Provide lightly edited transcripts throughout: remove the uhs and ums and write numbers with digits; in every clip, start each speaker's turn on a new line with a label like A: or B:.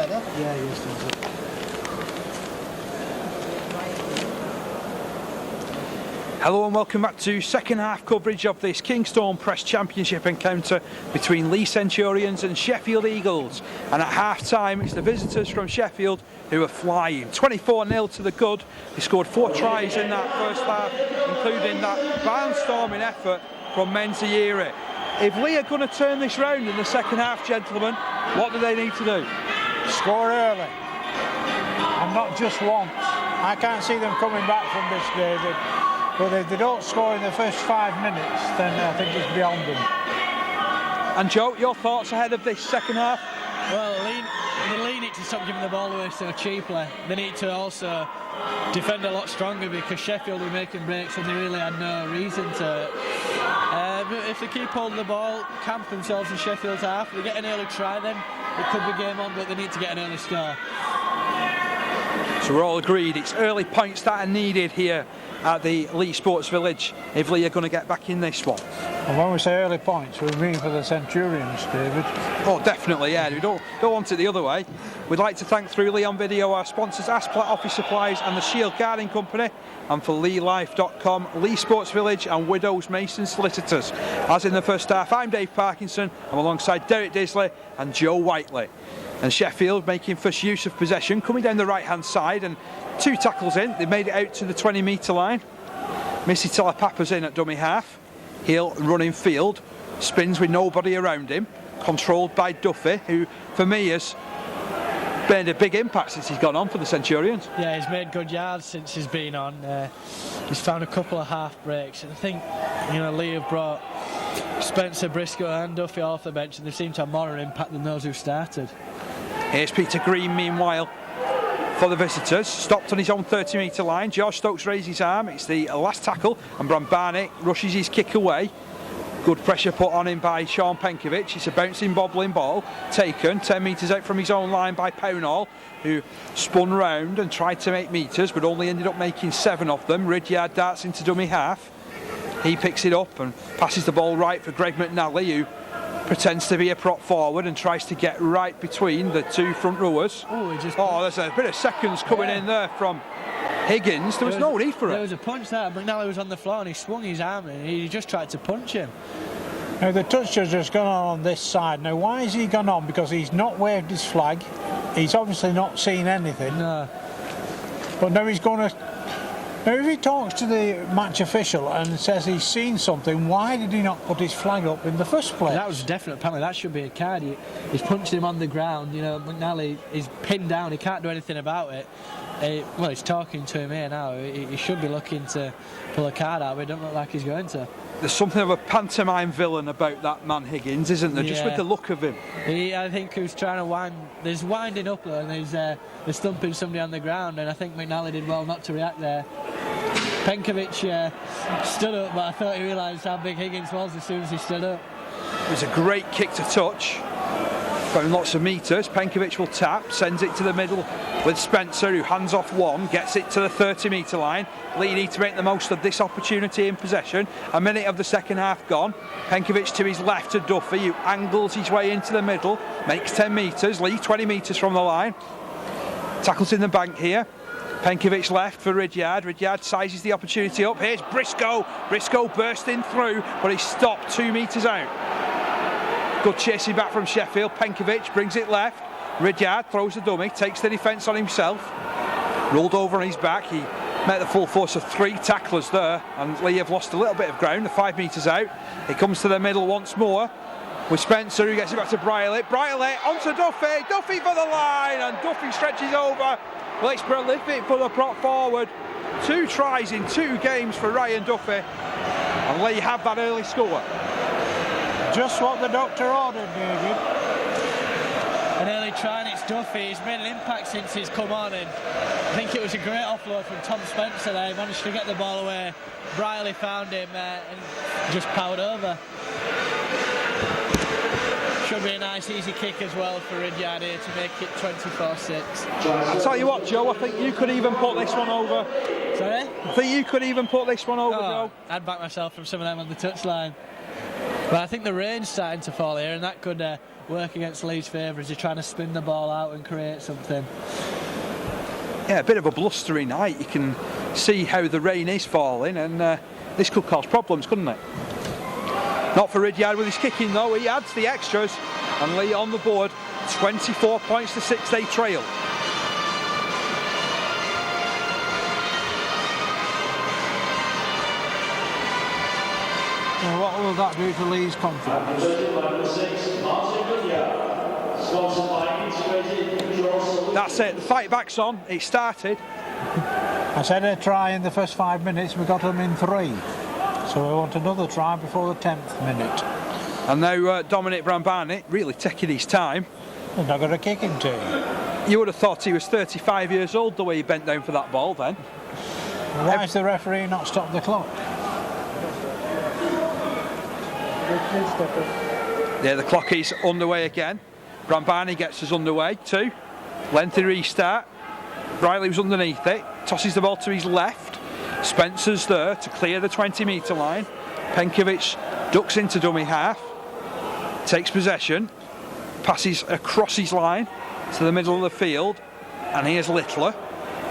A: better?
B: Yeah, he is.
C: Hello and welcome back to second half coverage of this Kingstone Press Championship encounter between Leigh Centurions and Sheffield Eagles. And at half time it's the visitors from Sheffield who are flying. 24-0 to the good. They scored 4 tries in that first half, including that barnstorming effort from Menzieri. If Leigh are going to turn this round in the second half, gentlemen, what do they need to do?
D: Score early, and not just once. I can't see them coming back from this, David. But if they don't score in the first 5 minutes, then I think it's beyond them.
C: And Joe, your thoughts ahead of this second half?
B: Well, Leigh need to stop giving the ball away so cheaply. They need to also defend a lot stronger because Sheffield were making breaks and they really had no reason to. But if they keep holding the ball, camp themselves in Sheffield's half, if they get an early try, then it could be game on, but they need to get an early score.
C: So we're all agreed it's early points that are needed here at the Leigh Sports Village if Leigh are going to get back in this one.
D: And when we say early points, we mean for the Centurions, David.
C: Oh, definitely, yeah. We don't want it the other way. We'd like to thank through Leigh on Video our sponsors Asplat Office Supplies and the Shield Guarding Company, and for LeighLife.com, Leigh Sports Village and Widows Mason Solicitors. As in the first half, I'm Dave Parkinson. I'm alongside Derek Disley and Joe Whiteley. And Sheffield making first use of possession, coming down the right-hand side, and 2 tackles in. They've made it out to the 20-metre line. Missy Telepapa's in at dummy half. He'll run in field, spins with nobody around him, controlled by Duffy, who, for me, has made a big impact since he's gone on for the Centurions.
B: Yeah, he's made good yards since he's been on. He's found a couple of half breaks, and I think Leigh have brought Spencer, Briscoe and Duffy off the bench, and they seem to have more of an impact than those who started.
C: Here's Peter Green, meanwhile, for the visitors. Stopped on his own 30-metre line. George Stokes raises his arm. It's the last tackle, and Bram Barnett rushes his kick away. Good pressure put on him by Sean Penkovic. It's a bouncing, bobbling ball taken 10 metres out from his own line by Pownall, who spun round and tried to make metres, but only ended up making 7 of them. Ridyard darts into dummy half. He picks it up and passes the ball right for Greg McNally, who pretends to be a prop forward and tries to get right between the 2 front rowers. There's a bit of seconds coming in there from Higgins. There was no need for it.
B: There was a punch there. McNally was on the floor and he swung his arm and he just tried to punch him.
D: Now the touch has just gone on this side. Now why has he gone on? Because he's not waved his flag. He's obviously not seen anything.
B: No.
D: But now he's going to. Now if he talks to the match official and says he's seen something, why did he not put his flag up in the first place?
B: That was a definite penalty. That should be a card. He's punched him on the ground. McNally is pinned down. He can't do anything about it. He's talking to him here now. He should be looking to pull a card out, but it doesn't look like he's going to.
C: There's something of a pantomime villain about that man Higgins, isn't there? Yeah. Just with the look of him.
B: I think he was trying to wind. There's winding up though, and they're stumping somebody on the ground, and I think McNally did well not to react there. Penkovic stood up, but I thought he realised how big Higgins was as soon as he stood up.
C: It was a great kick to touch. Going lots of metres. Penkovic will tap, sends it to the middle with Spencer, who hands off one, gets it to the 30-metre line. Leigh need to make the most of this opportunity in possession. A minute of the second half gone. Penkovic to his left to Duffy, who angles his way into the middle, makes 10 metres. Leigh 20 metres from the line. Tackles in the bank here. Penkovic left for Ridyard. Ridyard sizes the opportunity up. Here's Briscoe. Briscoe bursting through, but he's stopped 2 metres out. Good chasing back from Sheffield. Penkovic brings it left. Ridyard throws the dummy, takes the defence on himself. Rolled over on his back. He met the full force of 3 tacklers there, and Leigh have lost a little bit of ground. They're 5 metres out. It comes to the middle once more with Spencer, who gets it back to Brierley. Brierley onto Duffy. Duffy for the line, and Duffy stretches over. Well, it's prolific for the prop forward. 2 tries in 2 games for Ryan Duffy, and Leigh have that early score.
D: Just what the doctor ordered, David.
B: An early try, and it's Duffy. He's made an impact since he's come on, and I think it was a great offload from Tom Spencer there. He managed to get the ball away. Brierley found him and just powered over. Should be a nice easy kick as well for Ridyard here to make it 24-6.
C: I'll tell you what, Joe, I think you could even put this one over.
B: Sorry?
C: I think you could even put this one over, Joe.
B: I'd back myself from some of them on the touchline. But I think the rain's starting to fall here, and that could work against Leigh's favour as you're trying to spin the ball out and create something.
C: Yeah, a bit of a blustery night. You can see how the rain is falling, and this could cause problems, couldn't it? Not for Ridyard with his kicking though. He adds the extras, and Leigh on the board. 24 points to 6-day trail.
D: Well, what will that do to Leigh's confidence?
C: That's it. The fight back's on. It started.
D: I said a try in the first 5 minutes. We got them in 3. So we want another try before the 10th minute.
C: And now Dominic Brambani really taking his time.
D: He's not got a kicking team.
C: You would have thought he was 35 years old the way he bent down for that ball then.
D: Why has the referee not stopped the clock?
C: Yeah, the clock is underway again. Brambani gets us underway too. Lengthy restart. Briley was underneath it. Tosses the ball to his left. Spencer's there to clear the 20-metre line. Penkovic ducks into dummy half. Takes possession. Passes across his line to the middle of the field. And here's Littler.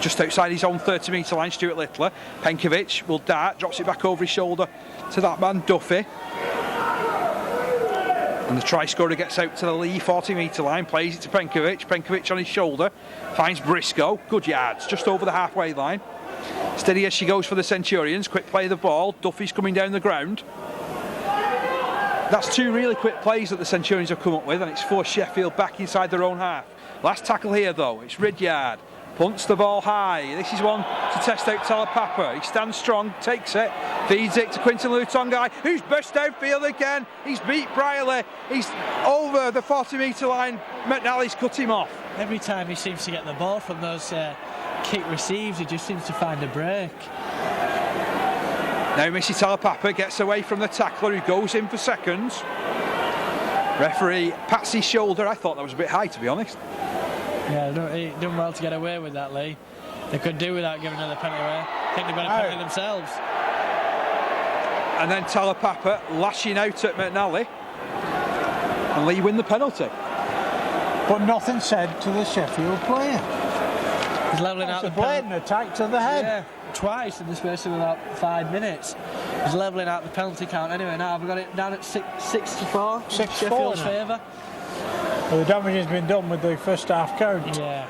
C: Just outside his own 30-metre line, Stuart Littler. Penkovic will dart, drops it back over his shoulder to that man Duffy. And the try scorer gets out to the Leigh 40-metre line, plays it to Penkovic. Penkovic on his shoulder, finds Briscoe. Good yards, just over the halfway line. Steady as she goes for the Centurions. Quick play of the ball. Duffy's coming down the ground. That's 2 really quick plays that the Centurions have come up with, and it's forced Sheffield back inside their own half. Last tackle here though, it's Ridyard. Punts the ball high. This is one to test out Talapapa. He stands strong, takes it, feeds it to Quinton Lutongai, who's burst downfield again. He's beat Briley. He's over the 40-metre line. McNally's cut him off.
B: Every time he seems to get the ball from those kick receives, he just seems to find a break.
C: Now Missy Talapapa gets away from the tackler who goes in for seconds. Referee pats his shoulder. I thought that was a bit high, to be honest.
B: Yeah, he done well to get away with that, Leigh. They could do without giving another penalty away. I think they've got a penalty themselves.
C: And then Talapapa lashing out at McNally. And Leigh win the penalty.
D: But nothing said to the Sheffield player.
B: He's levelling out the
D: blatant attack to the head.
B: Yeah, twice in the space of about 5 minutes. He's levelling out the penalty count anyway. Now we've got it down at 6-4.
D: 6-4
B: Sheffield's favour.
D: Well, the damage has been done with the first half count.
B: Yeah.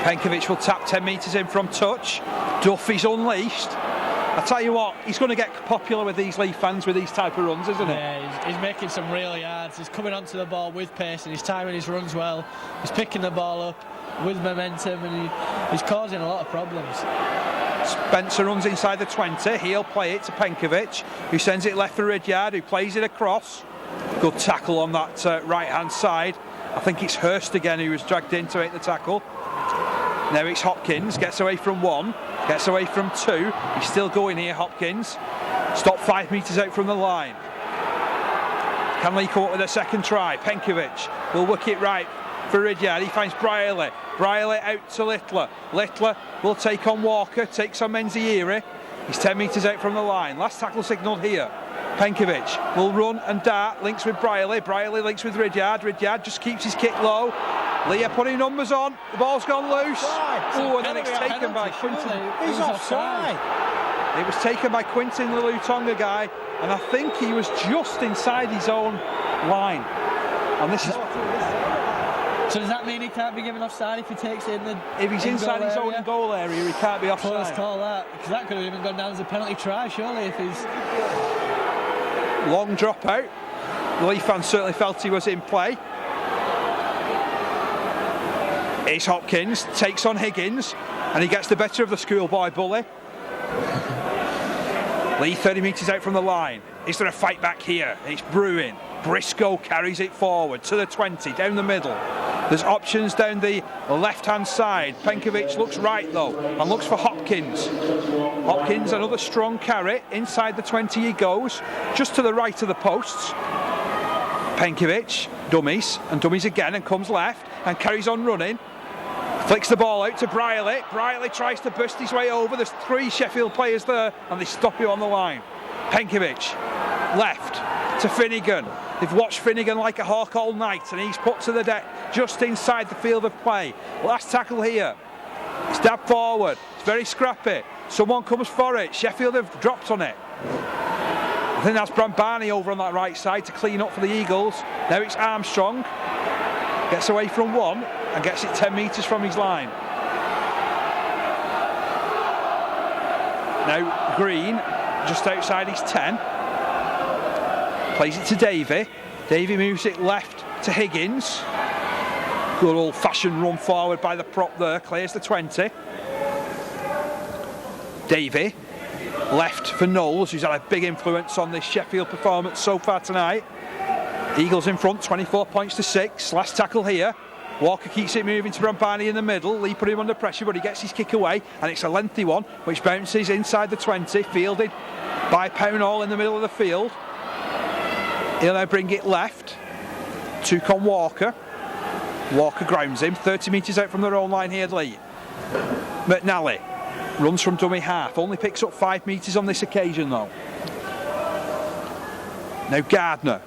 C: Penkovic will tap 10 metres in from touch. Duffy's unleashed. I tell you what, he's going to get popular with these Leigh fans with these type of runs, isn't he?
B: Yeah, he's making some real yards. He's coming onto the ball with pace and he's timing his runs well. He's picking the ball up with momentum and he's causing a lot of problems.
C: Spencer runs inside the 20. He'll play it to Penkovic, who sends it left for Ridyard, who plays it across. Good tackle on that right-hand side. I think it's Hurst again who was dragged in to make the tackle. Now it's Hopkins, gets away from 1, gets away from 2. He's still going here, Hopkins. Stopped 5 metres out from the line. Can Leigh come up with a second try? Penkovic will work it right for Ridyard. He finds Briley. Briley out to Littler. Littler will take on Walker, takes on Menzieri. He's 10 metres out from the line. Last tackle signalled here. Penkovic will run and dart, links with Briley. Briley links with Ridyard. Ridyard just keeps his kick low. Leigh are putting numbers on. The ball's gone loose. Oh, and then it's taken by Quinton.
D: He's offside.
C: It was taken by Quinton, the Lutonga guy, and I think he was just inside his own line. And this is.
B: So does that mean he can't be given offside if he takes it in the?
C: If he's inside his own goal area, he can't be offside.
B: Close call that, because that could have even gone down as a penalty try, surely, if he's.
C: Long drop out. The Leigh fans certainly felt he was in play. It's Hopkins, takes on Higgins, and he gets the better of the schoolboy bully. Leigh 30 metres out from the line. Is there a fight back here? It's brewing. Briscoe carries it forward to the 20, down the middle. There's options down the left-hand side. Penkovic looks right though, and looks for Hopkins. Hopkins, another strong carry. Inside the 20 he goes, just to the right of the posts. Penkovic, dummies, and dummies again, and comes left, and carries on running. Flicks the ball out to Briley. Briley tries to burst his way over. There's 3 Sheffield players there, and they stop him on the line. Penkovic, left, to Finnegan. They've watched Finnegan like a hawk all night, and he's put to the deck just inside the field of play. Last tackle here. Stab forward. It's very scrappy. Someone comes for it. Sheffield have dropped on it. I think that's Barney over on that right side to clean up for the Eagles. Now it's Armstrong. Gets away from one and gets it 10 metres from his line. Now Green, just outside his 10. Plays it to Davey. Davey moves it left to Higgins. Good old-fashioned run forward by the prop there. Clears the 20. Davey. Left for Knowles, who's had a big influence on this Sheffield performance so far tonight. Eagles in front, 24 points to 6. Last tackle here. Walker keeps it moving to Barney in the middle. Leigh put him under pressure, but he gets his kick away, and it's a lengthy one, which bounces inside the 20, fielded by Pownall in the middle of the field. He'll now bring it left to Con Walker. Walker grounds him, 30 metres out from their own line here, Leigh. McNally runs from dummy half, only picks up 5 metres on this occasion though. Now Gardner,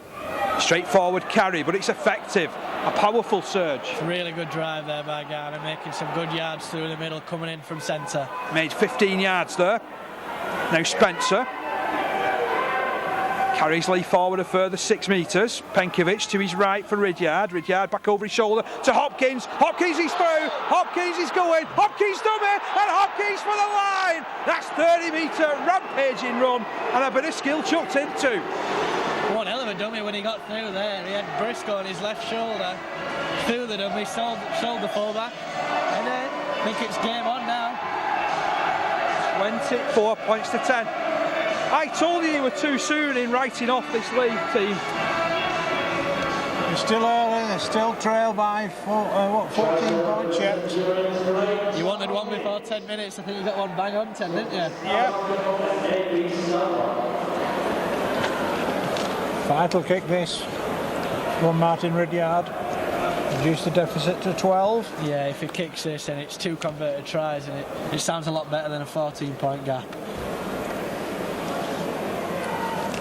C: straightforward carry, but it's effective. A powerful surge.
B: It's a really good drive there by Gardner, making some good yards through the middle, coming in from centre.
C: Made 15 yards there. Now Spencer carries Leigh forward a further 6 metres. Penkovic to his right for Ridyard. Ridyard back over his shoulder to Hopkins. Hopkins is through. Hopkins is going. Hopkins dummy, and Hopkins for the line. That's 30-metre rampaging run, and a bit of skill chucked in too.
B: One hell of a dummy when he got through there. He had Briscoe on his left shoulder. Through the dummy, sold the fullback. And then I think it's game on now.
C: 24 points to 10. I told you were too soon in writing off this Leigh team.
D: It's still early, they're still trailed by 14 points yet.
B: You wanted one before 10 minutes, I think you got one bang on 10, didn't you?
D: Yep. Vital kick this. One Martin Ridyard. Reduce the deficit to 12.
B: Yeah, if he kicks this and it's 2 converted tries, and it sounds a lot better than a 14-point gap.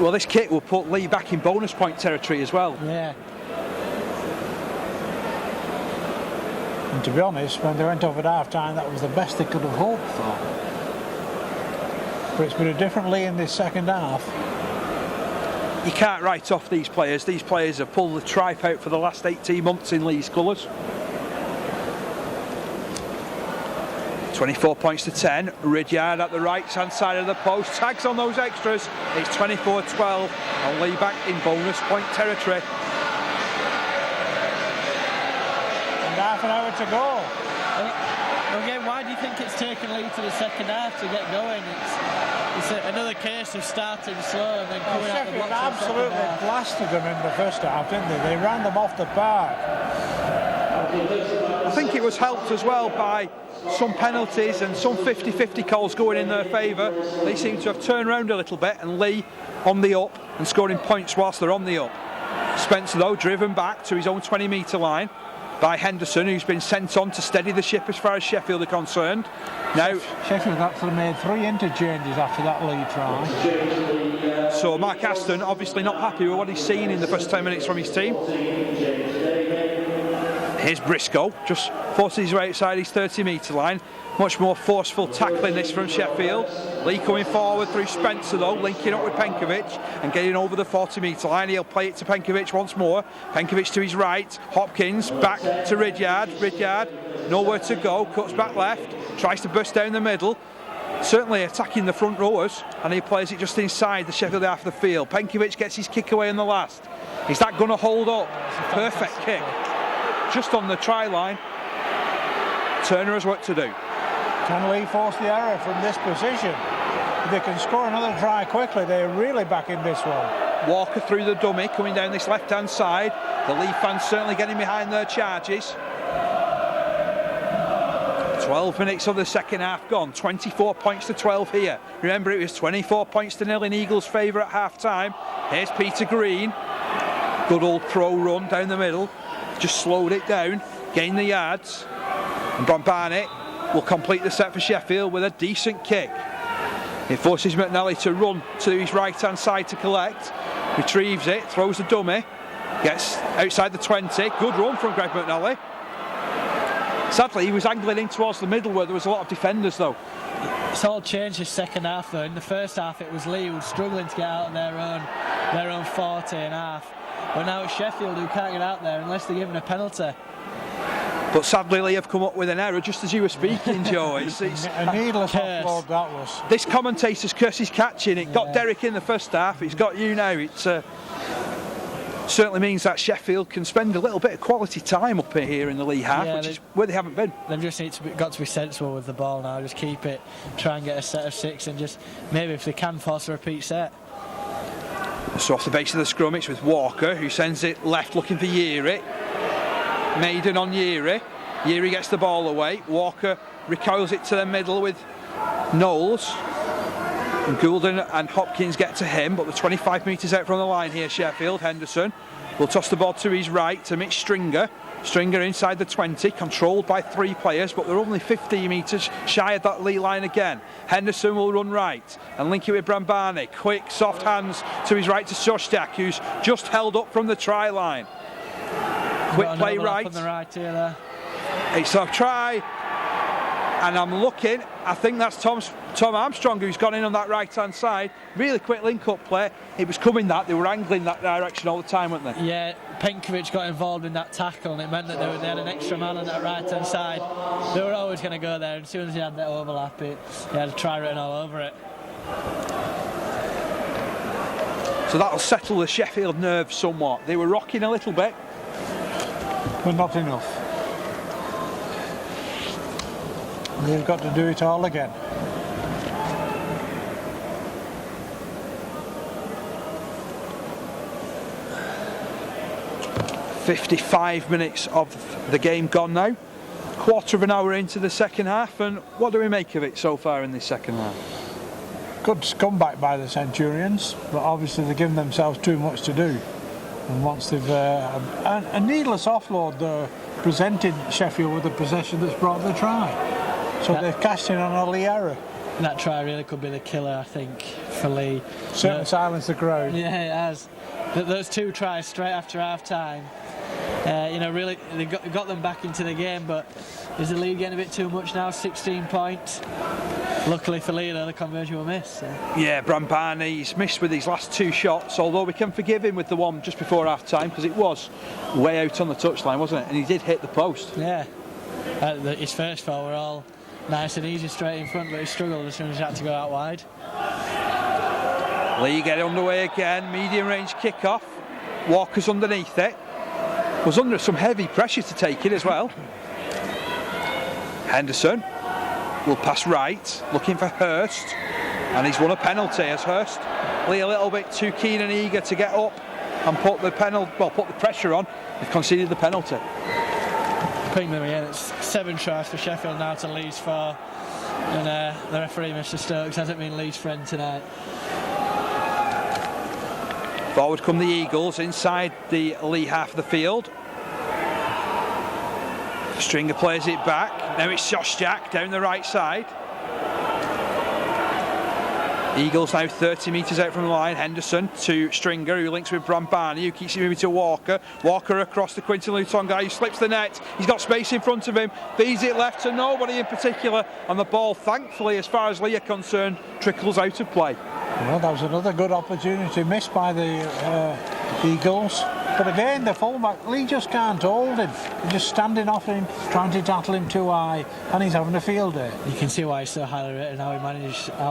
C: Well, this kick will put Leigh back in bonus point territory as well.
B: Yeah.
D: And to be honest, when they went off at half-time, that was the best they could have hoped for. But it's been a different Leigh in this second half.
C: You can't write off these players. These players have pulled the tripe out for the last 18 months in Leigh's colours. 24 points to 10. Ridyard at the right-hand side of the post. Tags on those extras. It's 24-12. And Leigh back in bonus point territory.
D: And half an hour to go.
B: Again, why do you think it's taken Leigh to the second half to get going? It's another case of starting slow and then coming out the
D: Sheffield
B: blocks.
D: absolutely blasted them in the first half, didn't they? They ran them off the park.
C: I think it was helped as well by some penalties and some 50-50 calls going in their favour. They seem to have turned around a little bit, and Leigh on the up and scoring points whilst they're on the up. Spencer though driven back to his own 20-metre line by Henderson, who's been sent on to steady the ship as far as Sheffield are concerned. Now
D: Sheffield actually made 3 interchanges after that Leigh try.
C: So Mark Aston obviously not happy with what he's seen in the first 10 minutes from his team. Here's Briscoe, just forces his way outside his 30-metre line. Much more forceful tackling this from Sheffield. Leigh coming forward through Spencer though, linking up with Penkovic and getting over the 40-metre line. He'll play it to Penkovic once more. Penkovic to his right. Hopkins back to Ridyard. Ridyard nowhere to go, cuts back left, tries to burst down the middle. Certainly attacking the front rowers, and he plays it just inside the Sheffield half of the field. Penkovic gets his kick away in the last. Is that going to hold up? Perfect kick. Just on the try line. Turner has work to do.
D: Can Leigh force the error from this position? If they can score another try quickly, they're really back in this one.
C: Walker through the dummy, coming down this left-hand side. The Leigh fans certainly getting behind their charges. 12 minutes of the second half gone, 24 points to 12 here. Remember, it was 24 points to 0 in Eagles' favour at half-time. Here's Peter Green. Good old pro run down the middle. Just slowed it down, gained the yards. And Barnett will complete the set for Sheffield with a decent kick. It forces McNally to run to his right-hand side to collect. retrieves it, throws the dummy, gets outside the 20. Good run from Greg McNally. Sadly, he was angling in towards the middle where there was a lot of defenders though.
B: It's all changed this second half though. In the first half it was Leigh who was struggling to get out of their own 40 and a half. But now it's Sheffield who can't get out there unless they're given a penalty.
C: But sadly, Leigh have come up with an error just as you were speaking, Joe. It's
D: a needless offload that was.
C: This commentator's curse is catching. It got Derek in the first half. It's got you now. It certainly means that Sheffield can spend a little bit of quality time up here in the Leigh half, which is where they haven't been.
B: They've just got to be sensible with the ball now. Just keep it, try and get a set of 6, and just maybe if they can force a repeat set.
C: So off the base of the scrum, it's with Walker, who sends it left looking for Yeary. Maiden on Yeary. Yeary gets the ball away. Walker recoils it to the middle with Knowles. And Goulden and Hopkins get to him, but the 25 metres out from the line here, Sheffield. Henderson will toss the ball to his right to Mitch Stringer. Stringer inside the 20, controlled by 3 players, but they're only 15 metres shy of that Leigh line again. Henderson will run right and link it with Brambani. Quick, soft hands to his right to Shostak, who's just held up from the try line. Quick play right.
B: On the right here, there.
C: It's a try, and I'm looking. I think that's Tom Armstrong who's gone in on that right hand side. Really quick link up play. It was coming that they were angling that direction all the time, weren't they?
B: Yeah, Penkovic got involved in that tackle, and it meant that they had an extra man on that right hand side. They were always going to go there, and as soon as he had that overlap, he had a try written all over it.
C: So that'll settle the Sheffield nerves somewhat. They were rocking a little bit,
D: but not enough. They've got to do it all again.
C: .55 minutes of the game gone now. Quarter of an hour into the second half, and what do we make of it so far in this second half?
D: Good comeback by the Centurions, but obviously they're giving themselves too much to do. And once they've a needless offload, presented Sheffield with a possession that's brought the try. So they've cashed in on a Leigh error.
B: That try really could be the killer, I think, for Leigh.
D: Certainly silenced the crowd.
B: Yeah, it has. Those 2 tries straight after half time, really they got them back into the game. But is the lead getting a bit too much now? 16 points. Luckily for Leigh, the conversion will miss.
C: Yeah, Brambani, he's missed with his last 2 shots, although we can forgive him with the one just before half time because it was way out on the touchline, wasn't it? And he did hit the post.
B: Yeah. His first 4 were all nice and easy straight in front, but he struggled as soon as he had to go out wide.
C: Leigh get underway again, medium range kick-off. Walker's underneath it. Was under some heavy pressure to take it as well. Henderson will pass right, looking for Hurst, and he's won a penalty as Hurst. Leigh a little bit too keen and eager to get up and put the pressure on. They've conceded the penalty.
B: Putting them in, it's 7 tries for Sheffield now to Leigh's 4, and the referee, Mr. Stokes, hasn't been Leigh's friend tonight.
C: Forward come the Eagles inside the Leigh half of the field. Stringer plays it back. Now it's Shostak down the right side. Eagles now 30 metres out from the line. Henderson to Stringer, who links with Brambani, who keeps it moving to Walker. Walker across the Quinton Luton guy, who slips the net. He's got space in front of him. Feeds it left to nobody in particular. And the ball, thankfully, as far as Leigh are concerned, trickles out of play.
D: Well, that was another good opportunity missed by the Eagles. But again, the fullback, Leigh just can't hold him. He's just standing off him, trying to tackle him too high, and he's having a field day.
B: You can see why he's so highly rated, how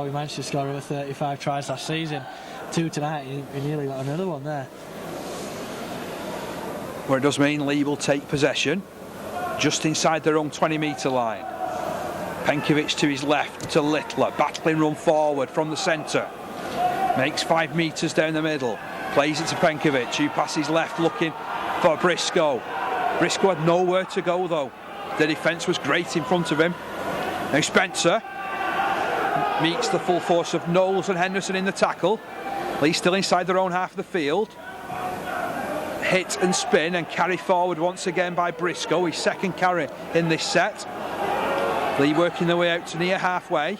B: he managed to score over 35 tries last season. 2 tonight, he nearly got another one there.
C: Where it does mean Leigh will take possession just inside their own 20-metre line. Penkovic to his left to Littler, battling run forward from the centre. Makes 5 metres down the middle. Plays it to Penkovic, who passes left looking for Briscoe. Briscoe had nowhere to go though. The defence was great in front of him. Now Spencer meets the full force of Knowles and Henderson in the tackle. Leigh still inside their own half of the field. Hit and spin and carry forward once again by Briscoe, his second carry in this set. Leigh working their way out to near halfway.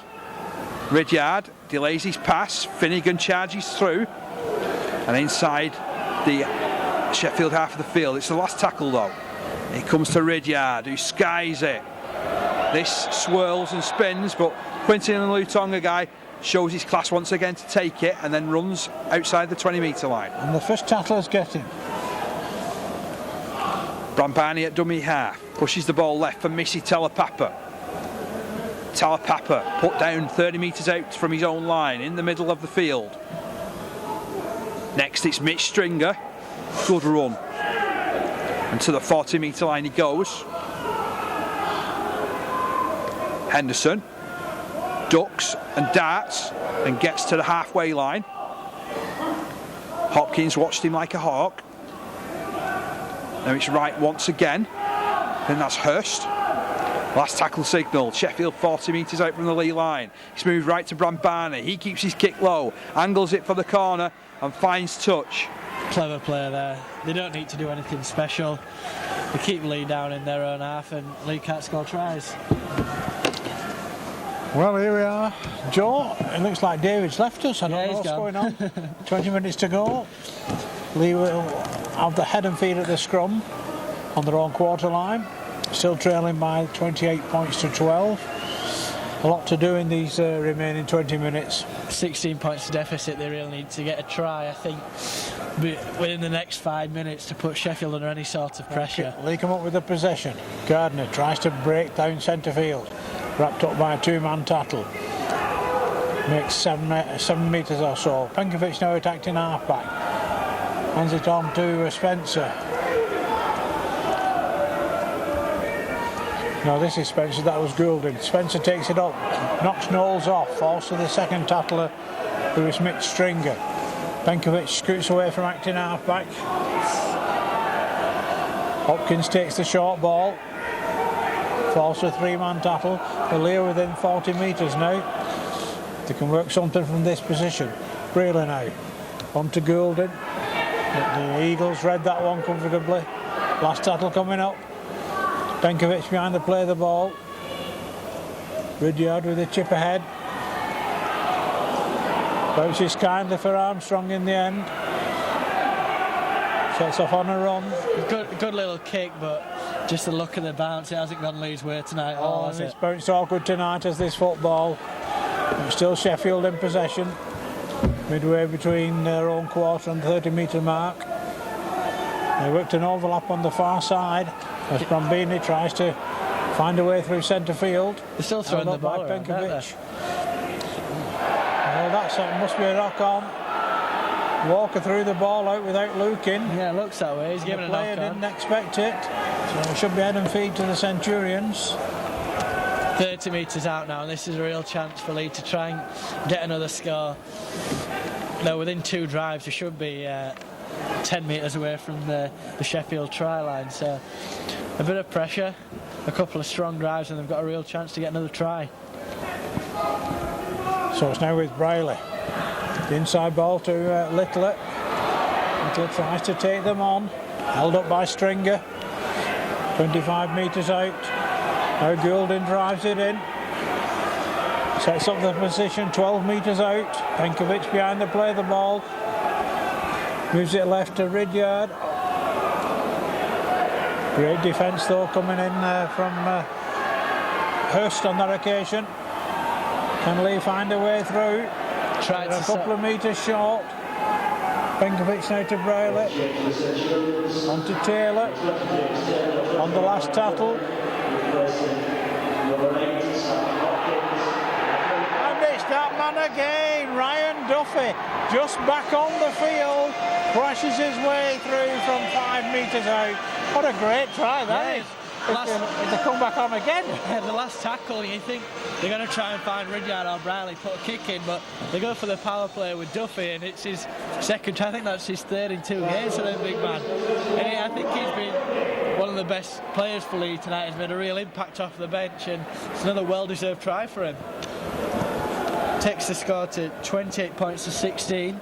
C: Ridyard delays his pass. Finnegan charges through. and inside the Sheffield half of the field. It's the last tackle though. It comes to Ridyard, who skies it. This swirls and spins, but Quintin and the Lutonga guy shows his class once again to take it and then runs outside the 20-metre line.
D: And the first tackler's getting.
C: Brambani at dummy half, pushes the ball left for Missy Talapapa. Talapapa put down 30 metres out from his own line in the middle of the field. Next it's Mitch Stringer, good run. And to the 40-metre line he goes. Henderson ducks and darts and gets to the halfway line. Hopkins watched him like a hawk. Now it's right once again. Then that's Hurst. Last tackle signal. Sheffield 40 metres out from the leigh line. He's moved right to Brambani. He keeps his kick low, angles it for the corner and finds touch.
B: Clever player there. They don't need to do anything special. They keep Leigh down in their own half and Leigh can't score tries.
D: Well, here we are. Joe, it looks like David's left us. I don't know what's
B: gone.
D: going on. 20 minutes to go. Leigh will have the head and feet at the scrum on their own quarter line. Still trailing by 28 points to 12. A lot to do in these remaining 20 minutes.
B: 16 points to deficit. They really need to get a try, I think, within the next 5 minutes to put Sheffield under any sort of pressure.
D: Leigh come up with the possession. Gardner tries to break down centre field. Wrapped up by a two-man tackle. Makes 7 metres or so. Penkovic now attacked in half-back. Hands it on to Spencer. No, this is Spencer, that was Goulding. Spencer takes it up, knocks Knowles off, falls to the second tackler, who is Mitch Stringer. Penkovic scoots away from acting half-back. Hopkins takes the short ball. Falls to a three-man tackle. Leigh are within 40 metres now. They can work something from this position. Brealey now. On to Goulding. The Eagles read that one comfortably. Last tackle coming up. Penkovic behind the play of the ball. Ridyard with a chip ahead. Bounces kindly for Armstrong in the end. Sets off on a run.
B: Good little kick, but just the look of the bounce, it hasn't gone Leigh's way tonight.
D: It's bounced awkward tonight as this football. It's still Sheffield in possession. Midway between their own quarter and 30-metre mark. They worked an overlap on the far side as Brambini tries to find a way through centre field.
B: They're still throwing the ball around,
D: Penkovic. Well, that must be a knock on. Walker threw the ball out without looking.
B: Yeah, it looks that way. He's given a knock on.
D: The player didn't expect it. So it should be head and feet to the Centurions.
B: 30 metres out now, and this is a real chance for Leigh to try and get another score. No, within 2 drives, they should be 10 metres away from the Sheffield try line. So a bit of pressure, a couple of strong drives, and they've got a real chance to get another try.
D: So it's now with Brealey. The inside ball to Little. Little tries to take them on. Held up by Stringer. 25 metres out. Now Goulding drives it in. Sets up the position 12 metres out. Penkovic behind the play of the ball. Moves it left to Ridyard. Great defence though coming in from Hurst on that occasion. Can Leigh find a way through?
B: Tried
D: a couple of metres short. Penkovic now to Brealey. On to Taylor. On the last tackle. And it's that man again, Ryan Duffy, just back on the field, crashes his way through from 5 metres out. What a great try that is. If they come back on again.
B: The last tackle, you think they're going to try and find Ridyard or Brealey, put a kick in, but they go for the power play with Duffy, and it's his second try. I think that's his third in 2 games for the big man. And I think he's been one of the best players for Leigh tonight. Has made a real impact off the bench, and it's another well-deserved try for him. Takes the score to 28 points to 16.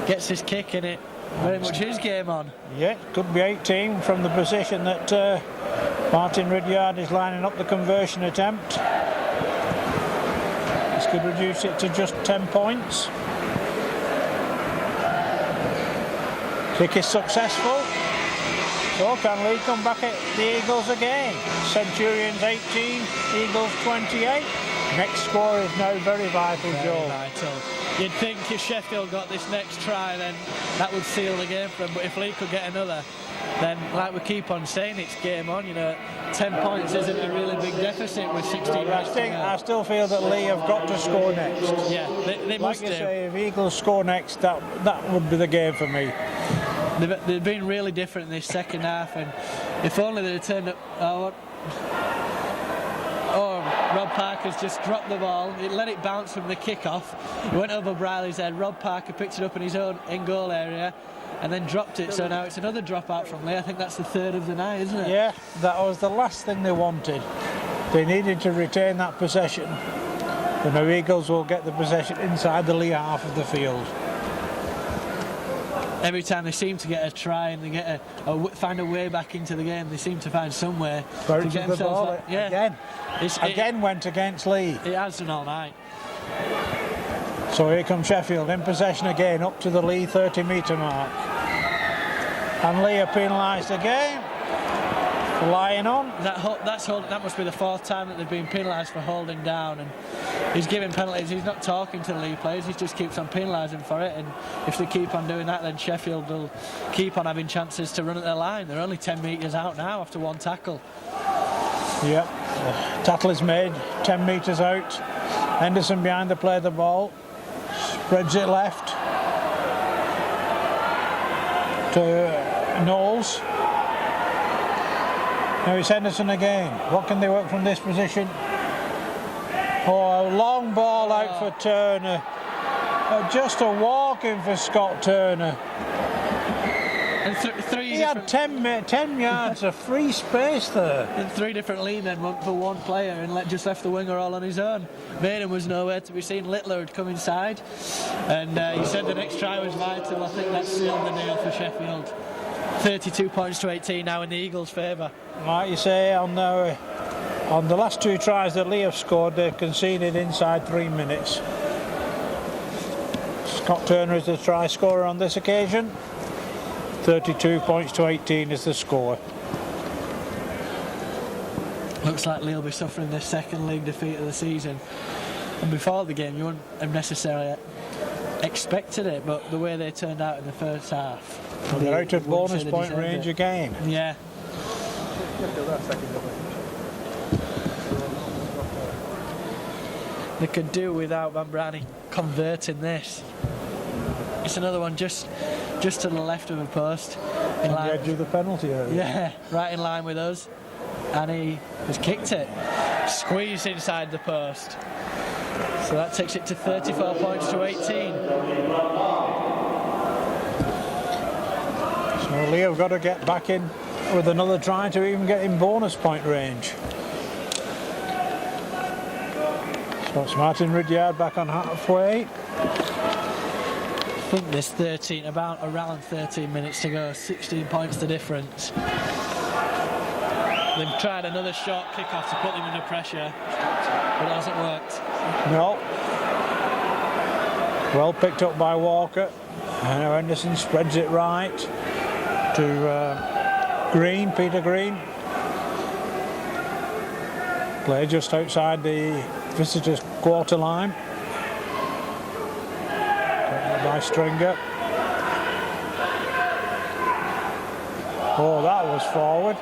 B: Gets his kick in it. Very much his game on.
D: Yeah, could be 18 from the position that Martin Ridyard is lining up the conversion attempt. This could reduce it to just 10 points. Kick is successful. So can Leigh come back at the Eagles again? Centurions 18, Eagles 28. Next score is now very vital, Joe.
B: Vital. You'd think if Sheffield got this next try, then that would seal the game for them. But if Leigh could get another, then, like we keep on saying, it's game on. 10 points isn't a really big deficit with 16 minutes to go.
D: I still feel that Leigh have got to score next.
B: Yeah, they must do.
D: Like you say, if Eagles score next, that would be the game for me.
B: They've been really different in this second half, and if only they'd turned up. Rob Parker's just dropped the ball. He let it bounce from the kick-off. It went over Briley's head. Rob Parker picked it up in his own in-goal area and then dropped it. So now it's another dropout from Leigh. I think that's the third of the night, isn't it?
D: Yeah, that was the last thing they wanted. They needed to retain that possession. The now Eagles will get the possession inside the Leigh half of the field.
B: Every time they seem to get a try and they get find a way back into the game, they seem to find some way to get
D: the ball
B: themselves.
D: Again went against Leigh.
B: It has done all night.
D: So here comes Sheffield in possession again, up to the Leigh 30-metre mark. And Leigh are penalised again. Lying on.
B: That must be the fourth time that they've been penalised for holding down, and he's giving penalties. He's not talking to the Leigh players, he just keeps on penalising for it, and if they keep on doing that, then Sheffield will keep on having chances to run at their line. They're only 10 metres out now after one tackle.
D: Yep, tackle is made, 10 metres out. Henderson behind the play of the ball, spreads it left to Knowles. Now it's Henderson again. What can they work from this position? Oh, a long ball out for Turner. Just a walk in for Scott Turner.
B: And
D: he had 10 yards of free space there.
B: And 3 different Leigh men went for one player and just left the winger all on his own. Maiden was nowhere to be seen. Littler had come inside, and he said the next try was vital. I think that sealed the deal for Sheffield. 32 points to 18 now in the Eagles' favour.
D: Like you say, on the last 2 tries that Leigh have scored, they've conceded inside 3 minutes. Scott Turner is the try scorer on this occasion. 32 points to 18 is the score.
B: Looks like Leigh will be suffering their second league defeat of the season. And before the game, you wouldn't have necessarily expected it, but the way they turned out in the first half.
D: They're out of bonus point range again.
B: Yeah. They could do without Van Brani converting this. It's another one just to the left of the post.
D: On the edge of the penalty area.
B: Yeah, right in line with us. And he has kicked it. Squeezed inside the post. So that takes it to 34 points to 18.
D: So Leigh have got to get back in with another try to even get in bonus point range. So it's Martin Ridyard back on halfway.
B: I think there's around 13 minutes to go, 16 points the difference. They've tried another short kick-off to put them under pressure, but it hasn't worked.
D: No. Well picked up by Walker. And now Henderson spreads it right to Green, Peter Green. Play just outside the visitors' quarter line. By Stringer. Oh, that was forward.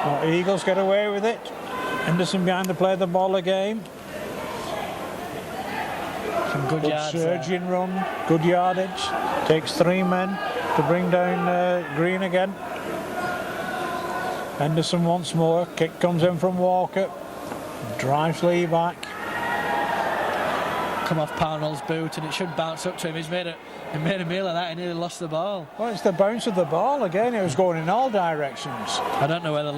D: Well, Eagles get away with it. Henderson behind to play the ball again.
B: Some good yards
D: surging run, good yardage. Takes 3 men to bring down Green again. Henderson once more. Kick comes in from Walker. Drives Leigh back.
B: Come off Pownall's boot and it should bounce up to him. He made a meal of that. He nearly lost the ball.
D: Well, it's the bounce of the ball again. It was going in all directions.
B: I don't know whether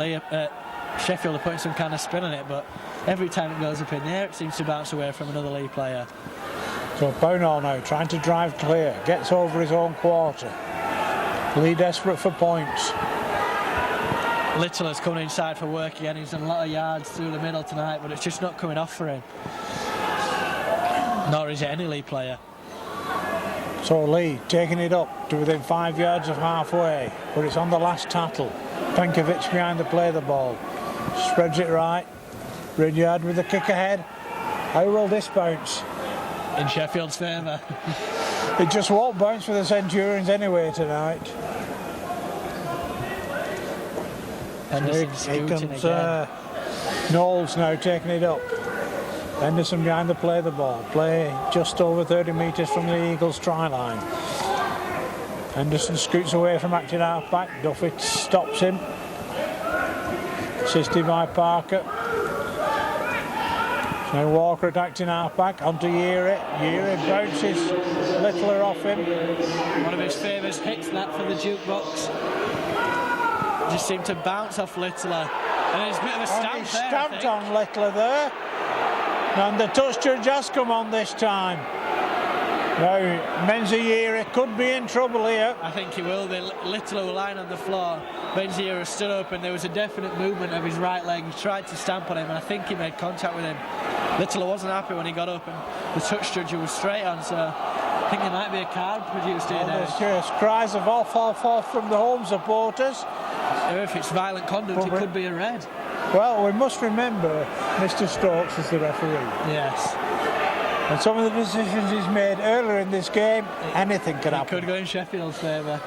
B: Sheffield are putting some kind of spin on it, but every time it goes up in the air, it seems to bounce away from another Leigh player.
D: So Pownall now trying to drive clear. Gets over his own quarter. Leigh desperate for points.
B: Littler's coming inside for work again. He's done a lot of yards through the middle tonight, but it's just not coming off for him. Nor is it any Leigh player.
D: So Leigh taking it up to within 5 yards of halfway, but it's on the last tattle. Penkovic behind to play the ball. Spreads it right. Ridyard with the kick ahead. How will this bounce?
B: In Sheffield's favour.
D: It just won't bounce for the Centurions anyway tonight.
B: Henderson
D: Here
B: scooting
D: comes
B: again.
D: Knowles now taking it up. Henderson behind to play the ball. Play just over 30 metres from the Eagles try line. Henderson scoots away from acting half back. Duffy stops him. Assisted by Parker. Now Walker attacking half back onto Yeary. Yeary bounces Littler off him.
B: One of his famous hits that for the jukebox. Just seemed to bounce off Littler. And there's a bit of a stamp
D: He's
B: there,
D: stamped on Littler there. And the touch judge has come on this time. Now Menzies could be in trouble here.
B: I think he will be. Littler were lying on the floor. Menzies stood up and there was a definite movement of his right leg. He tried to stamp on him and I think he made contact with him. Littler wasn't happy when he got up and the touch judge was straight on, so I think there might be a card produced here now.
D: There's just cries of off from the home supporters.
B: If it's violent conduct, it could be a red.
D: Well, we must remember Mr. Stokes is the referee.
B: Yes.
D: And some of the decisions he's made earlier in this game, anything could happen.
B: It could go in Sheffield's favour.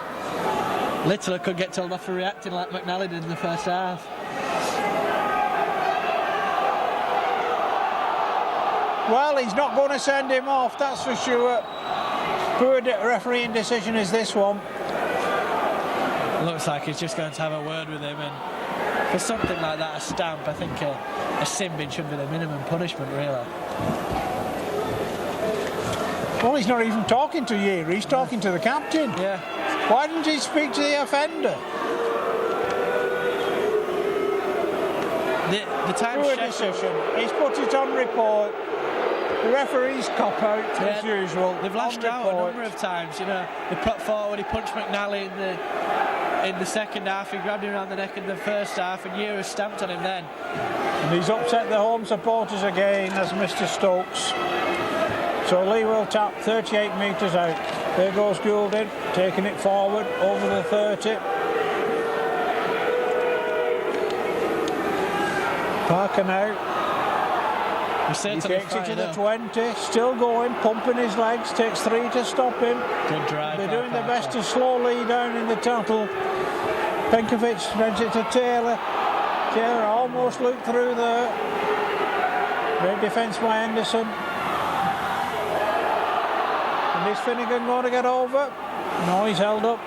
B: Littler could get told off for reacting like McNally did in the first half.
D: Well, he's not going to send him off, that's for sure. Poor refereeing decision is this one.
B: Looks like he's just going to have a word with him, and for something like that, a stamp, I think a sin bin should be the minimum punishment, really.
D: Well, he's not even talking to Yeary, he's talking to the captain.
B: Yeah.
D: Why didn't he speak to the offender?
B: The time
D: Poor decision. He's put it on report. The referee's cop out as usual.
B: They've lashed out a number of times, you know. They put forward, he punched McNally in the second half, he grabbed him around the neck in the first half, and Yeary stamped on him then.
D: And he's upset the home supporters again as Mr. Stokes. So Leigh will tap 38 metres out. There goes Goulding, taking it forward over the 30. Parker now. He takes it to the 20, still going, pumping his legs, takes 3 to stop him.
B: Good drive.
D: They're doing their best to slow Leigh down in the tattle. Penkovic spreads it to Taylor. Taylor almost looped through there. Great defence by Henderson. And is Finnegan going to get over? No, he's held up.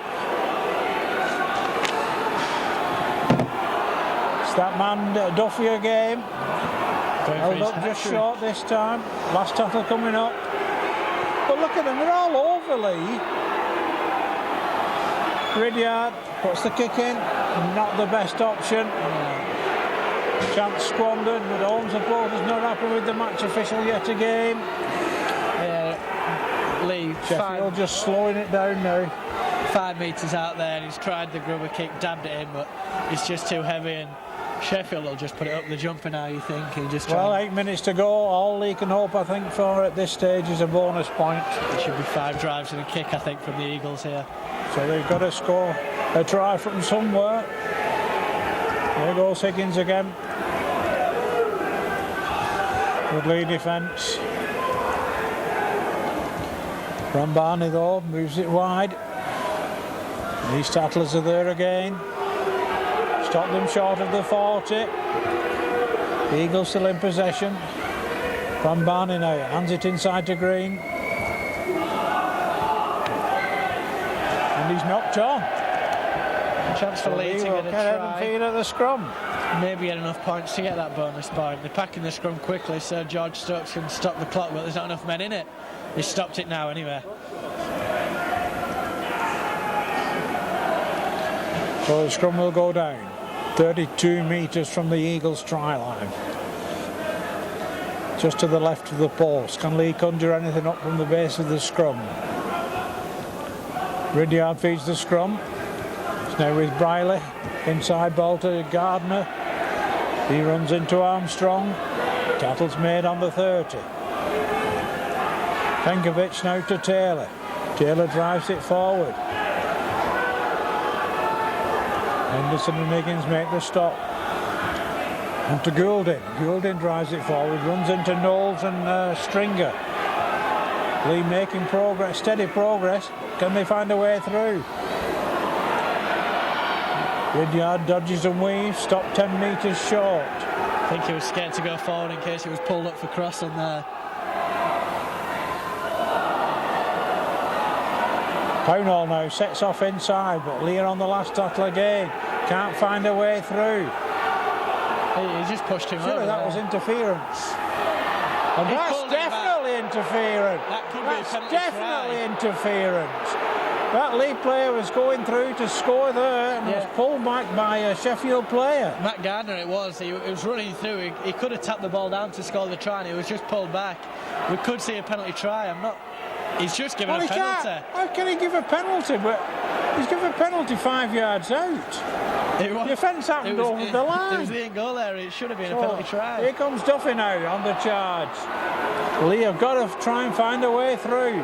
D: It's that man Duffy again. Held up just short this time. Last tackle coming up. But look at them, they're all over Leigh. Ridyard puts the kick in. Not the best option. Chance squandered, but home supporters not happy with the match official yet again.
B: Leigh,
D: Sheffield just slowing it down now.
B: 5 metres out there and he's tried the grubber kick, dabbed it in, but it's just too heavy and Sheffield will just put it up the jumper now, you think? And just
D: well, 8 minutes to go. All Leigh can hope, I think, for at this stage is a bonus point.
B: It should be 5 drives and a kick, I think, from the Eagles here.
D: So they've got to score a try from somewhere. There goes Higgins again. Good Leigh defence. Rambani, though, moves it wide. These tattlers are there again. Stop them short of the 40. The Eagles still in possession. Rambani now hands it inside to Green. And he's knocked on.
B: Chance for Leigh to get a try.
D: Feed at the scrum.
B: Maybe get enough points to get that bonus point. They're packing the scrum quickly so George Stokes can stop the clock, but there's not enough men in it. He's stopped it now anyway.
D: So the scrum will go down. 32 metres from the Eagles try line. Just to the left of the post. Can Leigh conjure anything up from the base of the scrum? Ridyard feeds the scrum. It's now with Briley. Inside ball to Gardner. He runs into Armstrong. Tattle's made on the 30. Penkovic now to Taylor. Taylor drives it forward. Henderson and Higgins make the stop. And to Goulding. Goulding drives it forward, runs into Knowles and Stringer. Leigh making progress, steady progress. Can they find a way through? Ridyard dodges and weaves, stopped 10 metres short.
B: I think he was scared to go forward in case it was pulled up for crossing there.
D: Pownall now sets off inside, but Leigh on the last battle again. Can't find a way through.
B: He just pushed him over.
D: Surely that was interference. And that's definitely interference. That's definitely interference. That Leigh player was going through to score there and was pulled back by a Sheffield player.
B: Matt Gardner it was. He was running through. He could have tapped the ball down to score the try and he was just pulled back. We could see a penalty try. He's just given a penalty.
D: How can he give a penalty? But he's given a penalty 5 yards out. The offence happened over the line.
B: There was the goal there. It should have been a penalty try.
D: Here comes Duffy now on the charge. Leigh have got to try and find a way through.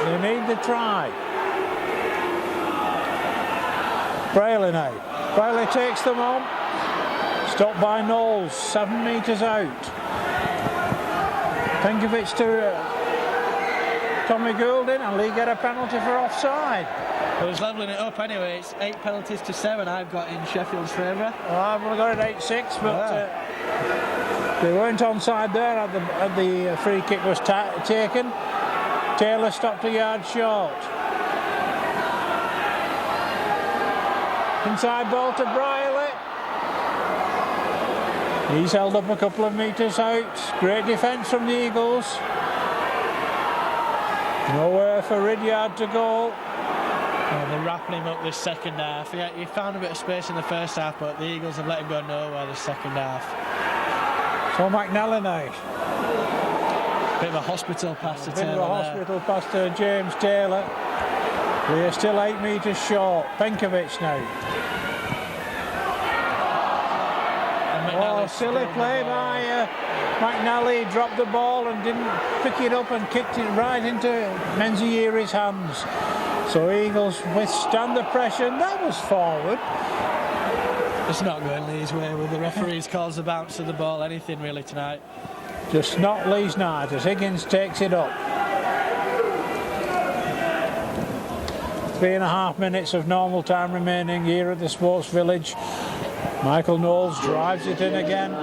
D: They need the try. Brayley now. Brayley takes them on. Stopped by Knowles, 7 metres out. Penkovic to Tommy Goulding, and Leigh get a penalty for offside.
B: Well, he's levelling it up anyway. It's 8 penalties to 7 I've got in Sheffield's favour.
D: Well, I've only got it 8-6, but they weren't onside there at the free kick was taken. Taylor stopped a yard short. Inside ball to Brierley. He's held up a couple of metres out. Great defence from the Eagles. Nowhere for Ridyard to go.
B: They're wrapping him up this second half. He found a bit of space in the first half, but the Eagles have let him go nowhere this second half.
D: So McNally now.
B: Bit of a hospital pass to Taylor.
D: Bit of a hospital pass to James Taylor. We are still 8 metres short. Penkovic now. Oh, silly play by McNally. Dropped the ball and didn't pick it up and kicked it right into Menzieri's hands. So Eagles withstand the pressure, and that was forward.
B: It's not going Leigh's way with the referee's calls the bounce of the ball, anything really tonight.
D: Just not Leigh's night as Higgins takes it up. 3.5 minutes of normal time remaining here at the Sports Village. Michael Knowles drives it in again.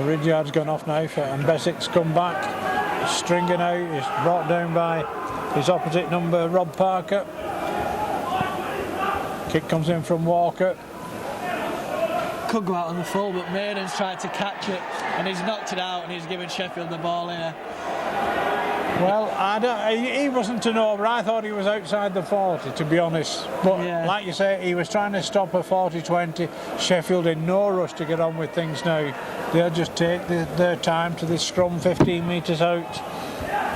D: Ridyard's gone off now and Beswick's come back. Stringer now is brought down by his opposite number, Rob Parker. Kick comes in from Walker.
B: Could go out on the full, but Maiden's tried to catch it and he's knocked it out and he's given Sheffield the ball here.
D: Well, he wasn't to know, but I thought he was outside the 40, to be honest. But like you say, he was trying to stop a 40-20. Sheffield in no rush to get on with things now. They'll just take their time to this scrum 15 metres out.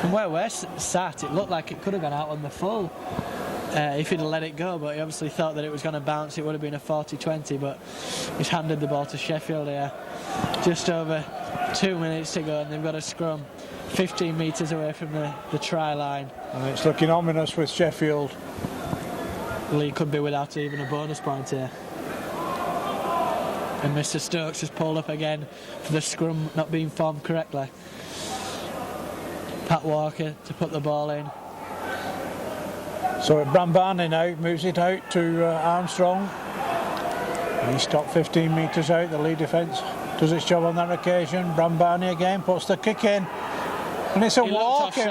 B: From where we're sat, it looked like it could have gone out on the full if he'd have let it go, but he obviously thought that it was going to bounce. It would have been a 40-20, but he's handed the ball to Sheffield here. Just over 2 minutes to go and they've got a scrum 15 metres away from the try line.
D: And it's looking ominous with Sheffield.
B: Leigh could be without even a bonus point here. And Mr. Stokes has pulled up again for the scrum not being formed correctly. Pat Walker to put the ball in.
D: So Brambani now moves it out to Armstrong. He stopped 15 metres out. The Leigh defence does its job on that occasion. Brambani again puts the kick in. And it's a walk in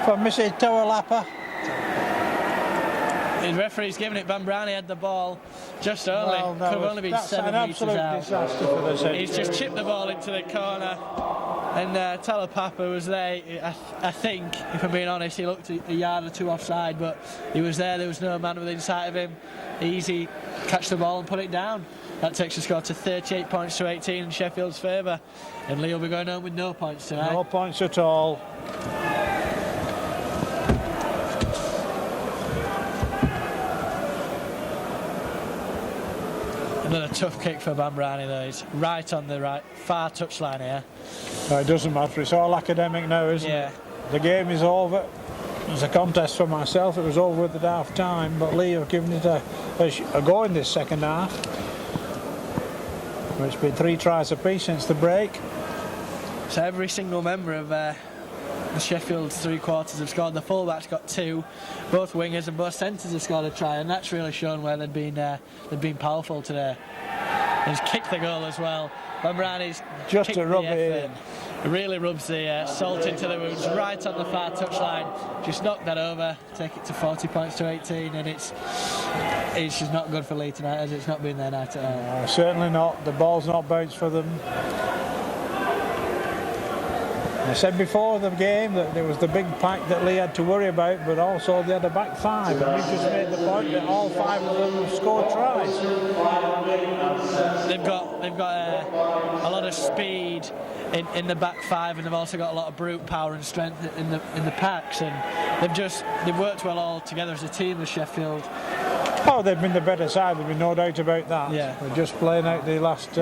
D: for Mrs. Tawalapa.
B: The referee's given it. Bambrani had the ball just only. Could have only been 7 metres out.
D: Absolute disaster for the city.
B: He's just chipped the ball into the corner. And Talapapa was there. I think, if I'm being honest, he looked a yard or two offside, but he was there. There was no man within sight of him. Easy, catch the ball and put it down. That takes the score to 38 points to 18 in Sheffield's favour. And Leigh will be going home with no points tonight.
D: No points at all.
B: Another tough kick for Bambrani though. He's right on the far touchline here.
D: No, it doesn't matter. It's all academic now, isn't it? The game is over. It's a contest for myself. It was over at half time, but Leigh have given it a go in this second half. It's been 3 tries apiece since the break.
B: So every single member of the Sheffield 3/4 have scored. The fullbacks got 2, both wingers and both centres have scored a try, and that's really shown where they've been powerful today. He's kicked the goal as well. Bambrani's
D: just to rub it in.
B: It really rubs the salt into the wounds right on the far touchline. Just knock that over, take it to 40 points to 18, and it's just not good for Leigh tonight, as it's not been their night at all.
D: No, certainly not. The ball's not bounced for them. I said before the game that there was the big pack that Leigh had to worry about, but also they had a back 5, and we just made the point that all 5 of them have scored tries.
B: They've got a lot of speed in the back 5, and they've also got a lot of brute power and strength in the packs, and they've worked well all together as a team with Sheffield.
D: Oh, they've been the better side. There's been no doubt about that.
B: Yeah.
D: We're just playing out the last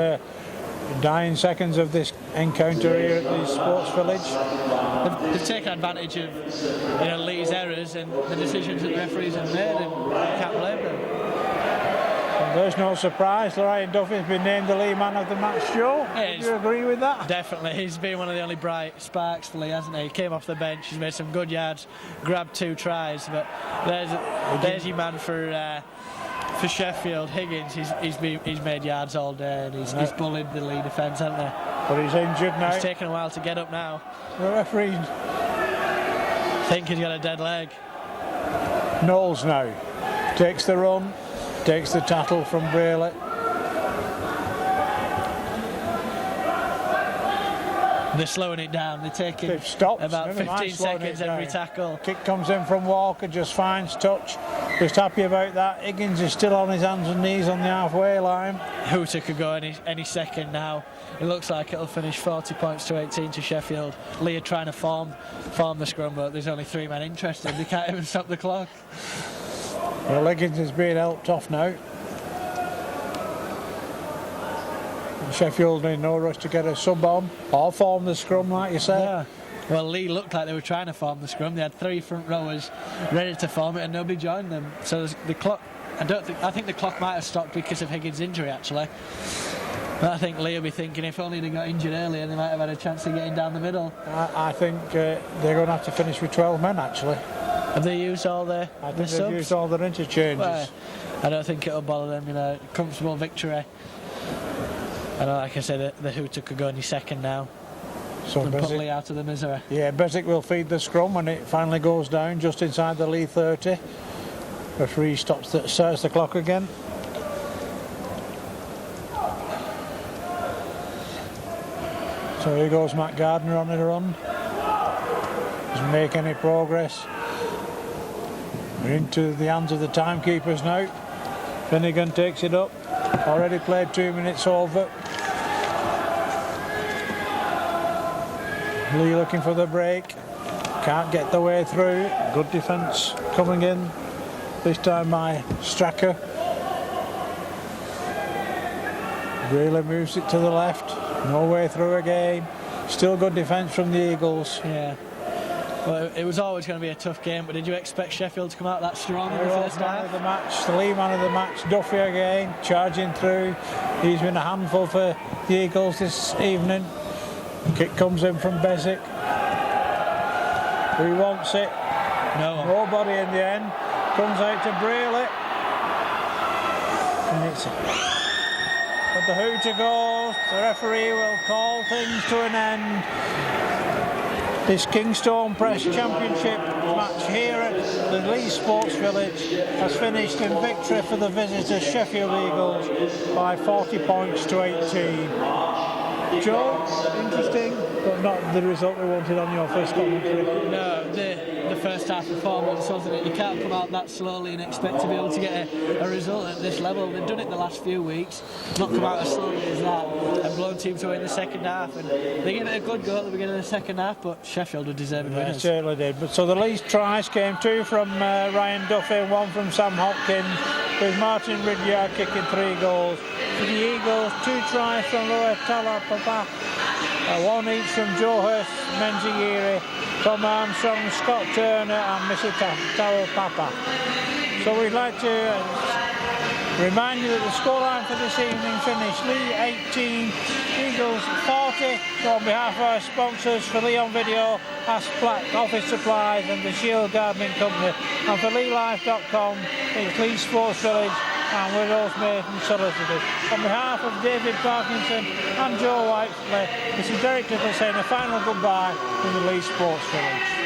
D: dying seconds of this encounter here at the Sports Village.
B: They've taken advantage of Leigh's errors and the decisions that the referees have made, and you can't blame them.
D: Well, there's no surprise. Ryan Duffy's been named the Leigh man of the match, Joe. Do you agree with that?
B: Definitely. He's been one of the only bright sparks for Leigh, hasn't he? He came off the bench, he's made some good yards, grabbed 2 tries, but there's your man for Sheffield, Higgins. He's made yards all day, and he's bullied the Leigh defence, hasn't he?
D: But he's injured now.
B: It's taken a while to get up now.
D: The referee.
B: Think he's got a dead leg.
D: Knowles now takes the run, takes the tackle from Brayley.
B: They're slowing it down. They're taking about 15 seconds every tackle.
D: Kick comes in from Walker, just finds touch. Just happy about that. Higgins is still on his hands and knees on the halfway line.
B: Hooter could go any second now. It looks like it'll finish 40 points to 18 to Sheffield. Leigh are trying to form the scrum, but there's only 3 men interested. They can't even stop the clock.
D: Well, Higgins is being helped off now. Sheffield in no rush to get a sub on or form the scrum, like you said.
B: Yeah. Well, Leigh looked like they were trying to form the scrum. They had 3 front rowers ready to form it, and nobody joined them. So the clock. I think the clock might have stopped because of Higgins' injury, actually. But I think Leigh will be thinking if only they got injured earlier, they might have had a chance of getting down the middle.
D: I think they're going to have to finish with 12 men, actually.
B: Have they used all their
D: I think
B: subs?
D: they've used all their interchanges.
B: Well, I don't think it'll bother them. Comfortable victory. And like I said, the Hooter could go any second now.
D: So
B: and put Leigh out of the misery.
D: Yeah, Beswick will feed the scrum when it finally goes down just inside the Leigh 30. Referee starts the clock again. So here goes Matt Gardner on the run. Doesn't make any progress. We're into the hands of the timekeepers now. Finnegan takes it up. Already played 2 minutes over. Leigh looking for the break. Can't get the way through. Good defence coming in. This time by Stracker. Brayley moves it to the left. No way through again. Still good defence from the Eagles.
B: Yeah. Well, it was always going to be a tough game, but did you expect Sheffield to come out that strong in the first half?
D: The match, the Leigh man of the match, Duffy again, charging through. He's been a handful for the Eagles this evening. Kick comes in from Beswick. Who wants it?
B: No one.
D: Nobody in the end. Comes out to Brayley. And it's... But the Hooter goes. The referee will call things to an end. This Kingstone Press Championship match here at the Leigh Sports Village has finished in victory for the visitors Sheffield Eagles by 40 points to 18. Joe, interesting, but not the result we wanted on your first commentary.
B: No, the the first half performance, wasn't it? You can't come out that slowly and expect to be able to get a result at this level. They've done it the last few weeks, not come out as slowly as that, and blown teams away in the second half. And they gave it a good go at the beginning of the second half, but Sheffield were deserving winners.
D: They certainly did. But so the Lee's tries came 2 from Ryan Duffy, 1 from Sam Hopkins, with Martin Ridyard kicking 3 goals. For the Eagles, 2 tries from Loa Talapapa, 1 each from Joe Hurst, Menzigiri, Tom Armstrong, Scott Turner and Missy Talapapa. So we'd like to remind you that the scoreline for this evening finished Leigh 18, Eagles 40. So on behalf of our sponsors, for Leon Video, Asplac Office Supplies and the Shield Gardening Company, and for LeighLife.com, it's Leigh Sports Village and we're Rosemary Solicitors. On behalf of David Parkinson and Joe Whiteley, this is Derek Tickle saying a final goodbye from the Leigh Sports Village.